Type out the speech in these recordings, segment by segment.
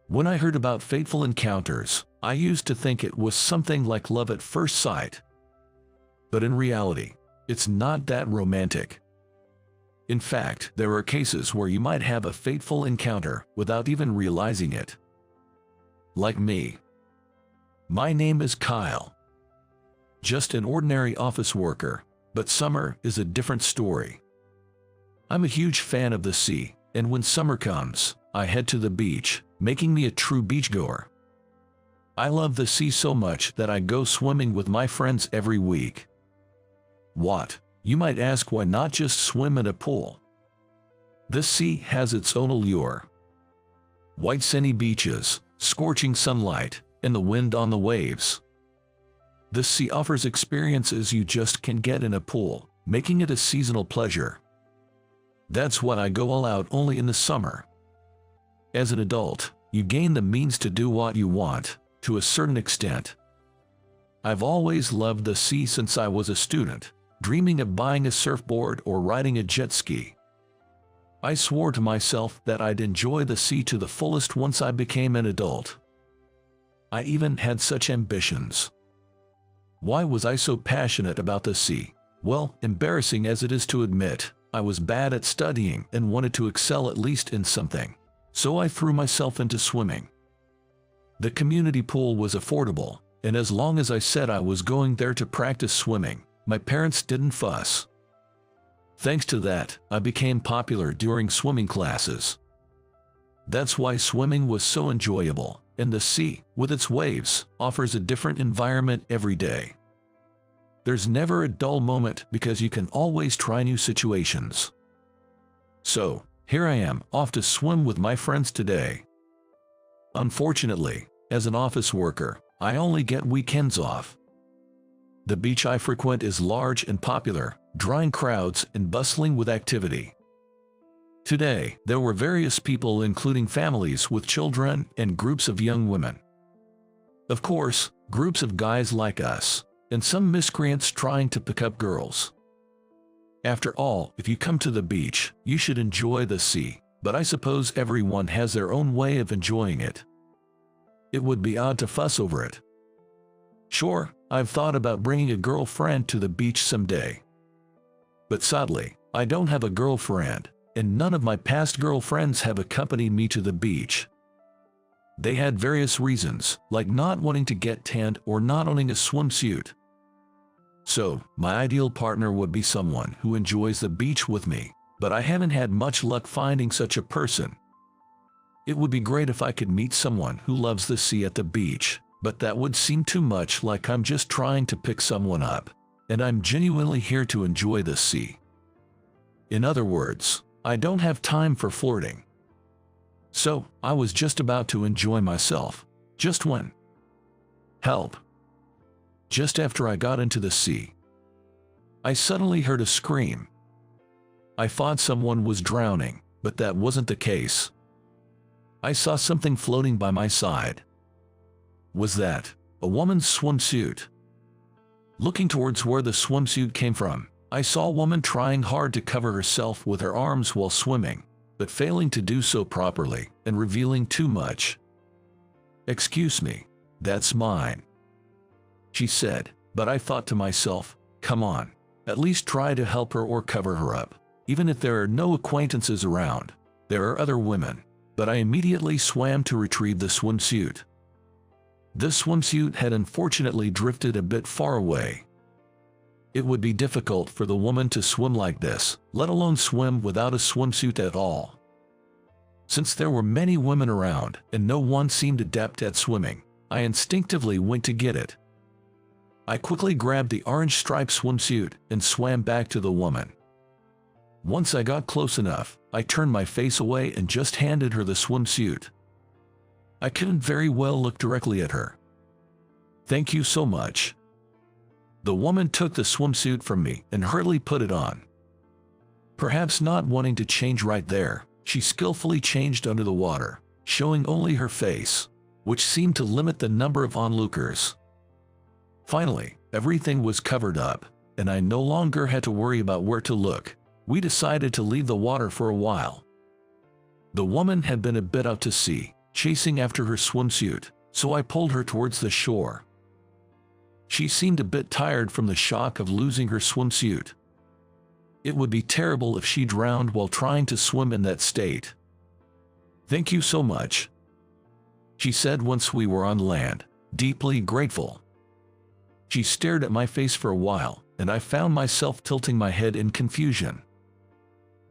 When I heard about fateful encounters, I used to think it was something like love at first sight. But in reality, it's not that romantic. In fact, there are cases where you might have a fateful encounter without even realizing it. Like me. My name is Kyle. Just an ordinary office worker, but summer is a different story. I'm a huge fan of the sea, and when summer comes, I head to the beach, making me a true beachgoer. I love the sea so much that I go swimming with my friends every week. What? You might ask, why not just swim in a pool? The sea has its own allure. White sandy beaches, scorching sunlight, and the wind on the waves. The sea offers experiences you just can't get in a pool, making it a seasonal pleasure. That's why I go all out only in the summer. As an adult, you gain the means to do what you want, to a certain extent. I've always loved the sea since I was a student, dreaming of buying a surfboard or riding a jet ski. I swore to myself that I'd enjoy the sea to the fullest once I became an adult. I even had such ambitions. Why was I so passionate about the sea? Well, embarrassing as it is to admit, I was bad at studying and wanted to excel at least in something. So I threw myself into swimming. The community pool was affordable, and as long as I said I was going there to practice swimming, my parents didn't fuss. Thanks to that, I became popular during swimming classes. That's why swimming was so enjoyable, and the sea, with its waves, offers a different environment every day. There's never a dull moment because you can always try new situations. So, here I am, off to swim with my friends today. Unfortunately, as an office worker, I only get weekends off. The beach I frequent is large and popular, drawing crowds and bustling with activity. Today, there were various people, including families with children and groups of young women. Of course, groups of guys like us, and some miscreants trying to pick up girls. After all, if you come to the beach, you should enjoy the sea, but I suppose everyone has their own way of enjoying it. It would be odd to fuss over it. Sure, I've thought about bringing a girlfriend to the beach someday. But sadly, I don't have a girlfriend, and none of my past girlfriends have accompanied me to the beach. They had various reasons, like not wanting to get tanned or not owning a swimsuit. So, my ideal partner would be someone who enjoys the beach with me, but I haven't had much luck finding such a person. It would be great if I could meet someone who loves the sea at the beach, but that would seem too much like I'm just trying to pick someone up, and I'm genuinely here to enjoy the sea. In other words, I don't have time for flirting. So, I was just about to enjoy myself, just when help. Just after I got into the sea, I suddenly heard a scream. I thought someone was drowning, but that wasn't the case. I saw something floating by my side. Was that a woman's swimsuit? Looking towards where the swimsuit came from, I saw a woman trying hard to cover herself with her arms while swimming, but failing to do so properly and revealing too much. "Excuse me, that's mine," she said, but I thought to myself, come on, at least try to help her or cover her up. Even if there are no acquaintances around, there are other women, but I immediately swam to retrieve the swimsuit. The swimsuit had unfortunately drifted a bit far away. It would be difficult for the woman to swim like this, let alone swim without a swimsuit at all. Since there were many women around and no one seemed adept at swimming, I instinctively went to get it. I quickly grabbed the orange striped swimsuit and swam back to the woman. Once I got close enough, I turned my face away and just handed her the swimsuit. I couldn't very well look directly at her. "Thank you so much." The woman took the swimsuit from me and hurriedly put it on. Perhaps not wanting to change right there, she skillfully changed under the water, showing only her face, which seemed to limit the number of onlookers. Finally, everything was covered up, and I no longer had to worry about where to look. We decided to leave the water for a while. The woman had been a bit out to sea, chasing after her swimsuit, so I pulled her towards the shore. She seemed a bit tired from the shock of losing her swimsuit. It would be terrible if she drowned while trying to swim in that state. "Thank you so much," she said once we were on land, deeply grateful. She stared at my face for a while, and I found myself tilting my head in confusion.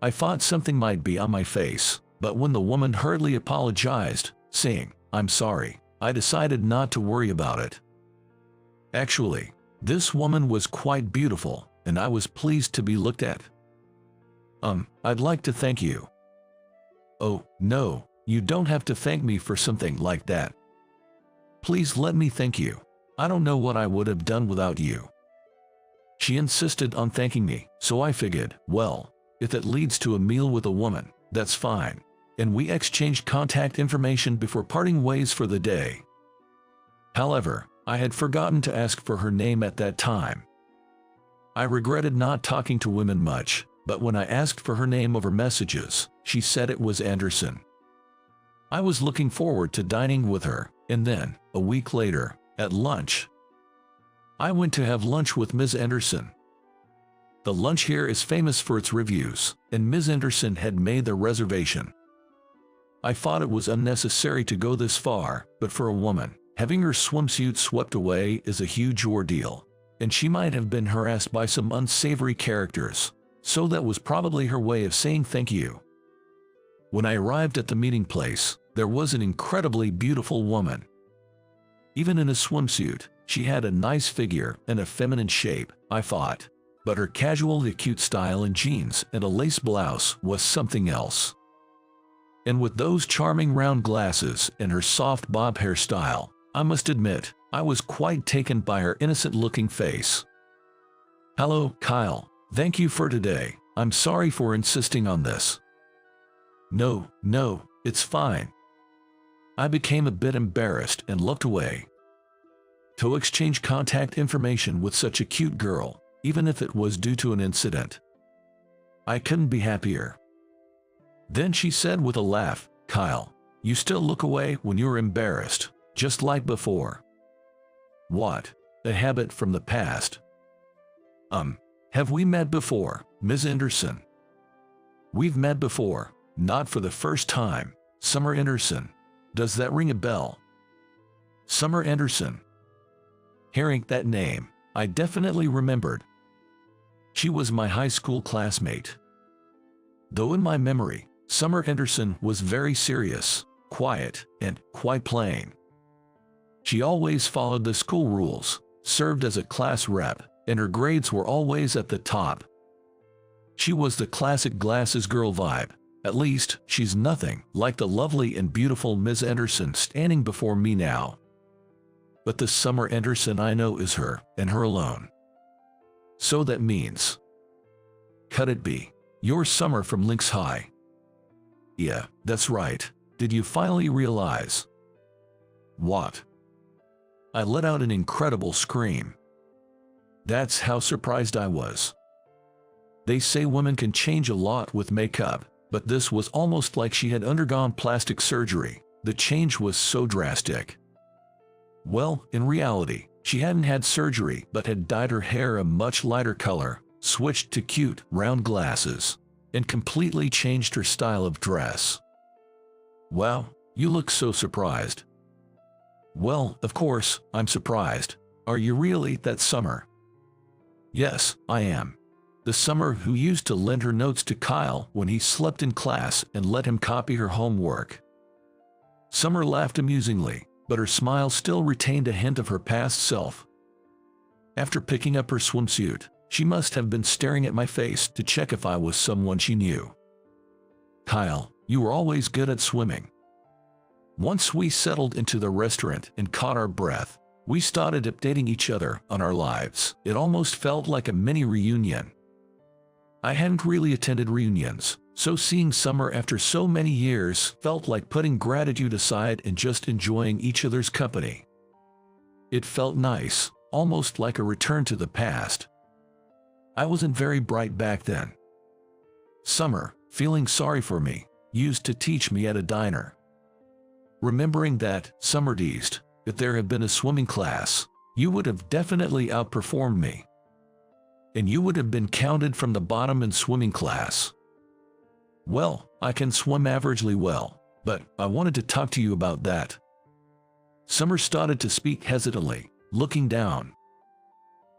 I thought something might be on my face, but when the woman hurriedly apologized, saying, "I'm sorry," I decided not to worry about it. Actually, this woman was quite beautiful, and I was pleased to be looked at. I'd like to thank you." "Oh, no, you don't have to thank me for something like that. Please let me thank you. I don't know what I would have done without you." She insisted on thanking me, so I figured, well, if it leads to a meal with a woman, that's fine, and we exchanged contact information before parting ways for the day. However, I had forgotten to ask for her name at that time. I regretted not talking to women much, but when I asked for her name over messages, she said it was Anderson. I was looking forward to dining with her, and then, a week later, at lunch, I went to have lunch with Ms. Anderson. The lunch here is famous for its reviews, and Ms. Anderson had made the reservation. I thought it was unnecessary to go this far, but for a woman, having her swimsuit swept away is a huge ordeal, and she might have been harassed by some unsavory characters, so that was probably her way of saying thank you. When I arrived at the meeting place, there was an incredibly beautiful woman. Even in a swimsuit, she had a nice figure and a feminine shape, I thought, but her casually cute style in jeans and a lace blouse was something else. And with those charming round glasses and her soft bob hairstyle, I must admit, I was quite taken by her innocent-looking face. "Hello, Kyle. Thank you for today. I'm sorry for insisting on this." No, it's fine." I became a bit embarrassed and looked away. To exchange contact information with such a cute girl, even if it was due to an incident, I couldn't be happier. Then she said with a laugh, "Kyle, you still look away when you're embarrassed, just like before." "What? A habit from the past." Have we met before, Ms. Anderson?" "We've met before, not for the first time. Summer Anderson. Does that ring a bell?" Summer Anderson. Hearing that name, I definitely remembered. She was my high school classmate. Though in my memory, Summer Anderson was very serious, quiet, and quite plain. She always followed the school rules, served as a class rep, and her grades were always at the top. She was the classic glasses girl vibe. At least, she's nothing like the lovely and beautiful Ms. Anderson standing before me now. But the Summer Anderson I know is her, and her alone. So that means, could it be your Summer from Lynx High? Yeah, that's right. Did you finally realize? What? I let out an incredible scream. That's how surprised I was. They say women can change a lot with makeup, but this was almost like she had undergone plastic surgery. The change was so drastic. Well, in reality, she hadn't had surgery but had dyed her hair a much lighter color, switched to cute, round glasses, and completely changed her style of dress. "Wow, you look so surprised." "Well, of course, I'm surprised. Are you really that Summer?" "Yes, I am. The Summer who used to lend her notes to Kyle when he slept in class and let him copy her homework." Summer laughed amusingly, but her smile still retained a hint of her past self. After picking up her swimsuit, she must have been staring at my face to check if I was someone she knew. "Kyle, you were always good at swimming." Once we settled into the restaurant and caught our breath, we started updating each other on our lives. It almost felt like a mini reunion. I hadn't really attended reunions, so seeing Summer after so many years felt like putting gratitude aside and just enjoying each other's company. It felt nice, almost like a return to the past. I wasn't very bright back then. Summer, feeling sorry for me, used to teach me at a diner. remembering that, Summer teased, if there had been a swimming class, you would have definitely outperformed me. And you would have been counted from the bottom in swimming class. Well, I can swim averagely well, but I wanted to talk to you about that. Summer started to speak hesitantly, looking down.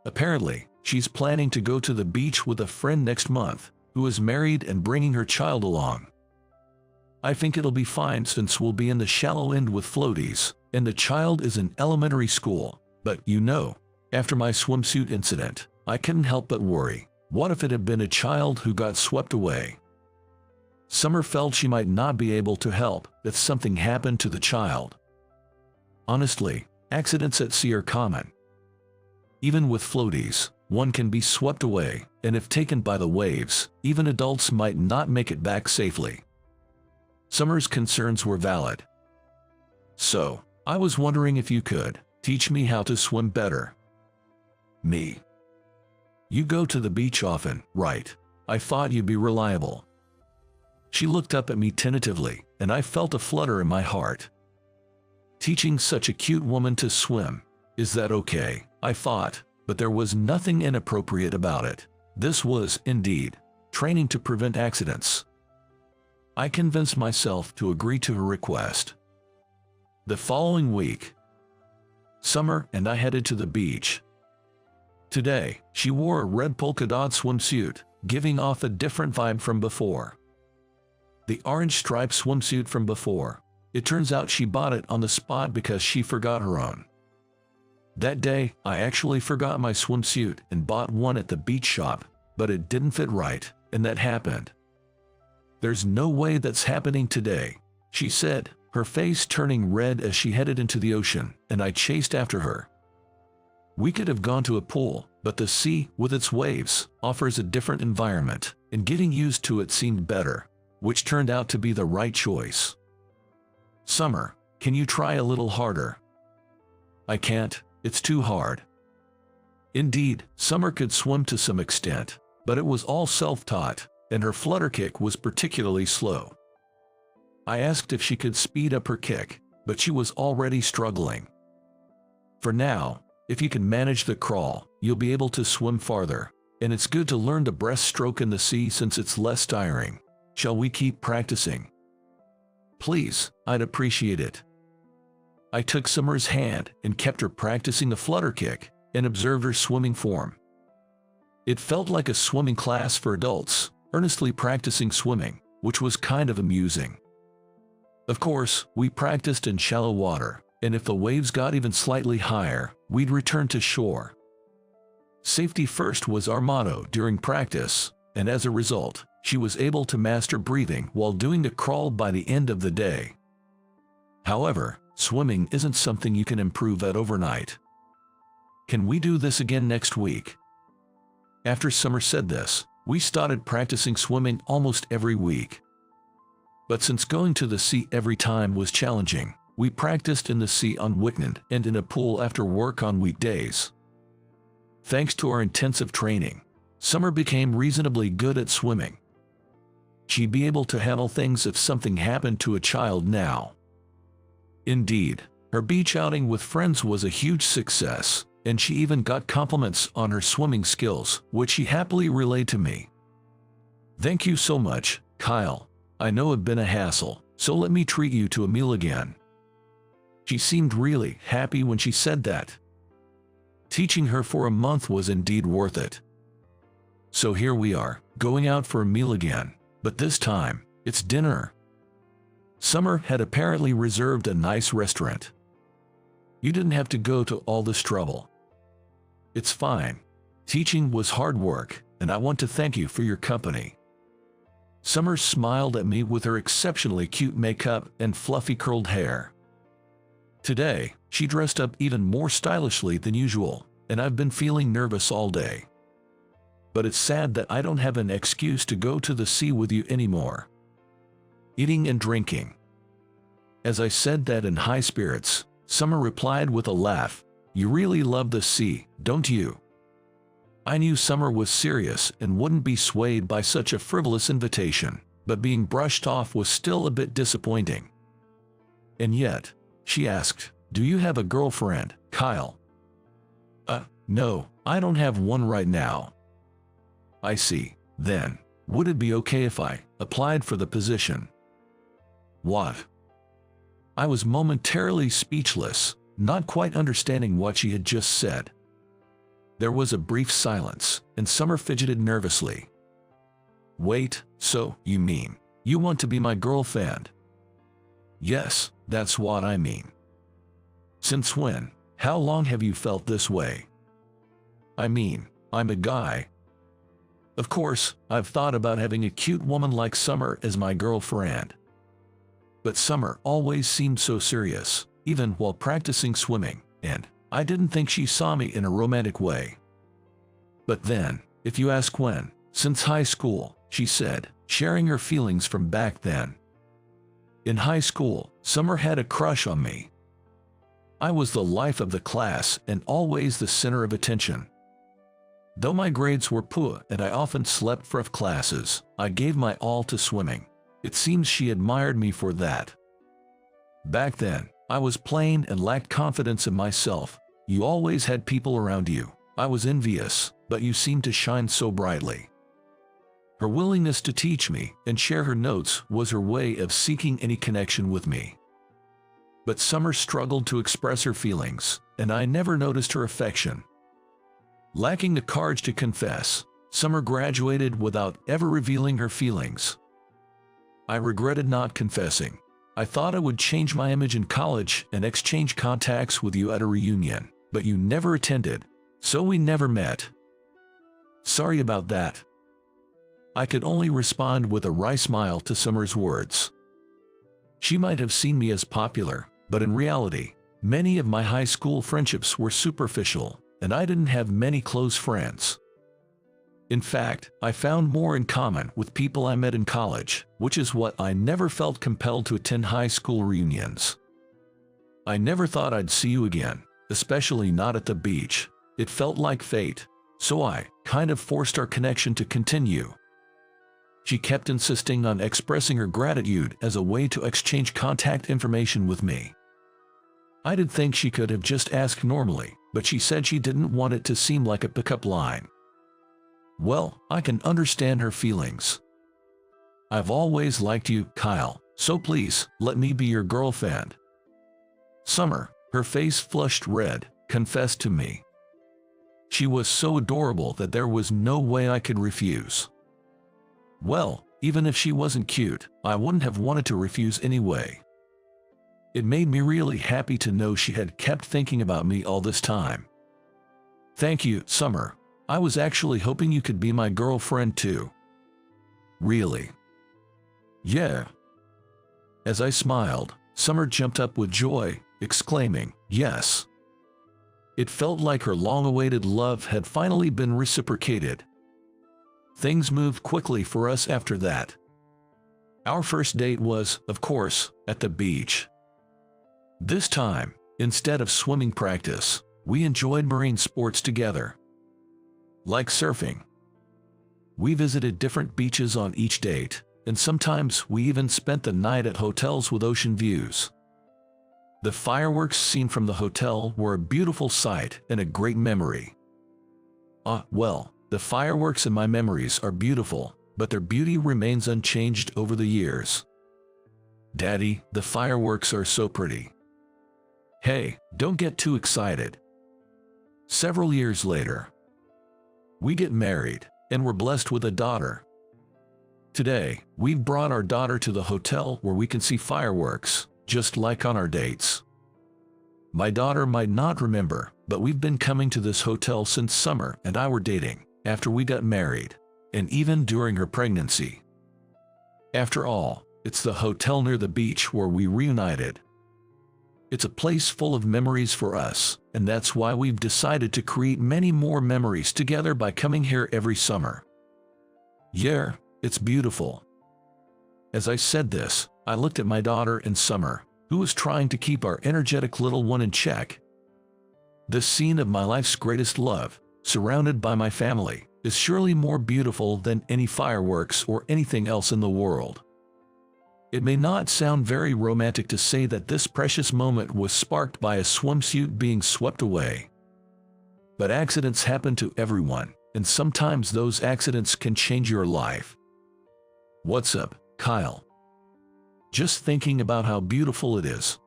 Apparently, she's planning to go to the beach with a friend next month, who is married and bringing her child along. I think it'll be fine since we'll be in the shallow end with floaties, and the child is in elementary school, but you know, after my swimsuit incident, I couldn't help but worry. What if it had been a child who got swept away? Summer felt she might not be able to help if something happened to the child. Honestly, accidents at sea are common. Even with floaties, one can be swept away, and if taken by the waves, even adults might not make it back safely. Summer's concerns were valid. So, I was wondering if you could teach me how to swim better. Me. You go to the beach often, right? I thought you'd be reliable. She looked up at me tentatively, and I felt a flutter in my heart. Teaching such a cute woman to swim, is that okay? I thought, but there was nothing inappropriate about it. This was, indeed, training to prevent accidents. I convinced myself to agree to her request. The following week, Summer and I headed to the beach. Today, she wore a red polka-dot swimsuit, giving off a different vibe from before. The orange striped swimsuit from before, it turns out she bought it on the spot because she forgot her own. That day, I actually forgot my swimsuit and bought one at the beach shop, but it didn't fit right, and that happened. There's no way that's happening today, she said, her face turning red as she headed into the ocean, and I chased after her. We could have gone to a pool, but the sea, with its waves, offers a different environment, and getting used to it seemed better, which turned out to be the right choice. Summer, can you try a little harder? I can't, it's too hard. Indeed, Summer could swim to some extent, but it was all self-taught, and her flutter kick was particularly slow. I asked if she could speed up her kick, but she was already struggling. For now, if you can manage the crawl, you'll be able to swim farther, and it's good to learn the breaststroke in the sea since it's less tiring. Shall we keep practicing? Please, I'd appreciate it. I took Summer's hand and kept her practicing the flutter kick and observed her swimming form. It felt like a swimming class for adults, earnestly practicing swimming, which was kind of amusing. Of course, we practiced in shallow water, and if the waves got even slightly higher, we'd return to shore. Safety first was our motto during practice, and as a result, she was able to master breathing while doing the crawl by the end of the day. However, swimming isn't something you can improve at overnight. Can we do this again next week? After Summer said this, we started practicing swimming almost every week. But since going to the sea every time was challenging, we practiced in the sea on weekend and in a pool after work on weekdays. Thanks to our intensive training, Summer became reasonably good at swimming. She'd be able to handle things if something happened to a child now. Indeed, her beach outing with friends was a huge success, and she even got compliments on her swimming skills, which she happily relayed to me. Thank you so much, Kyle. I know it's been a hassle, so let me treat you to a meal again. She seemed really happy when she said that. Teaching her for a month was indeed worth it. So here we are, going out for a meal again, but this time, it's dinner. Summer had apparently reserved a nice restaurant. You didn't have to go to all this trouble. It's fine. Teaching was hard work, and I want to thank you for your company. Summer smiled at me with her exceptionally cute makeup and fluffy curled hair. Today, she dressed up even more stylishly than usual, and I've been feeling nervous all day. But it's sad that I don't have an excuse to go to the sea with you anymore. Eating and drinking. As I said that in high spirits, Summer replied with a laugh, "You really love the sea, don't you?" I knew Summer was serious and wouldn't be swayed by such a frivolous invitation, but being brushed off was still a bit disappointing. And yet, she asked, "Do you have a girlfriend, Kyle?" No, I don't have one right now." "I see. Then, would it be okay if I applied for the position?" What? I was momentarily speechless, not quite understanding what she had just said. There was a brief silence, and Summer fidgeted nervously. "Wait, so, you mean, you want to be my girlfriend?" "Yes, that's what I mean." "Since when? How long have you felt this way?" "I mean, I'm a guy. Of course, I've thought about having a cute woman like Summer as my girlfriend. But Summer always seemed so serious, even while practicing swimming, and I didn't think she saw me in a romantic way. But then, if you ask when, since high school," she said, sharing her feelings from back then. "In high school, Summer had a crush on me. I was the life of the class and always the center of attention. Though my grades were poor and I often slept for classes, I gave my all to swimming. It seems she admired me for that. Back then, I was plain and lacked confidence in myself. You always had people around you. I was envious, but you seemed to shine so brightly." Her willingness to teach me and share her notes was her way of seeking any connection with me. But Summer struggled to express her feelings, and I never noticed her affection. Lacking the courage to confess, Summer graduated without ever revealing her feelings. I regretted not confessing. I thought I would change my image in college and exchange contacts with you at a reunion, but you never attended, so we never met. Sorry about that." I could only respond with a wry smile to Summer's words. She might have seen me as popular, but in reality, many of my high school friendships were superficial, and I didn't have many close friends. In fact, I found more in common with people I met in college, which is what I never felt compelled to attend high school reunions. "I never thought I'd see you again, especially not at the beach. It felt like fate, so I kind of forced our connection to continue." She kept insisting on expressing her gratitude as a way to exchange contact information with me. I did think she could have just asked normally, but she said she didn't want it to seem like a pickup line. Well, I can understand her feelings. "I've always liked you, Kyle, so please, let me be your girlfriend." Summer, her face flushed red, confessed to me. She was so adorable that there was no way I could refuse. Well, even if she wasn't cute, I wouldn't have wanted to refuse anyway. It made me really happy to know she had kept thinking about me all this time. "Thank you, Summer. I was actually hoping you could be my girlfriend too." "Really?" "Yeah." As I smiled, Summer jumped up with joy, exclaiming, "Yes." It felt like her long-awaited love had finally been reciprocated. Things moved quickly for us after that. Our first date was, of course, at the beach. This time, instead of swimming practice, we enjoyed marine sports together. Like surfing. We visited different beaches on each date, and sometimes we even spent the night at hotels with ocean views. The fireworks seen from the hotel were a beautiful sight and a great memory. Well, the fireworks in my memories are beautiful, but their beauty remains unchanged over the years. Daddy, the fireworks are so pretty. Hey, don't get too excited. Several years later, we get married, and we're blessed with a daughter. Today, we've brought our daughter to the hotel where we can see fireworks, just like on our dates. My daughter might not remember, but we've been coming to this hotel since Summer and I were dating, after we got married, and even during her pregnancy. After all, it's the hotel near the beach where we reunited. It's a place full of memories for us, and that's why we've decided to create many more memories together by coming here every summer. Yeah, it's beautiful. As I said this, I looked at my daughter in Summer, who was trying to keep our energetic little one in check. This scene of my life's greatest love, surrounded by my family, is surely more beautiful than any fireworks or anything else in the world. It may not sound very romantic to say that this precious moment was sparked by a swimsuit being swept away. But accidents happen to everyone, and sometimes those accidents can change your life. What's up, Kyle? Just thinking about how beautiful it is.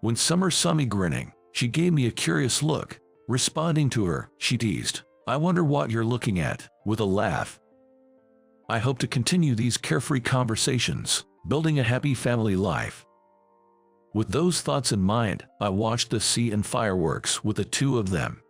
When Summer saw me grinning, she gave me a curious look. Responding to her, she teased, "I wonder what you're looking at," with a laugh. I hope to continue these carefree conversations, building a happy family life. With those thoughts in mind, I watched the sea and fireworks with the two of them.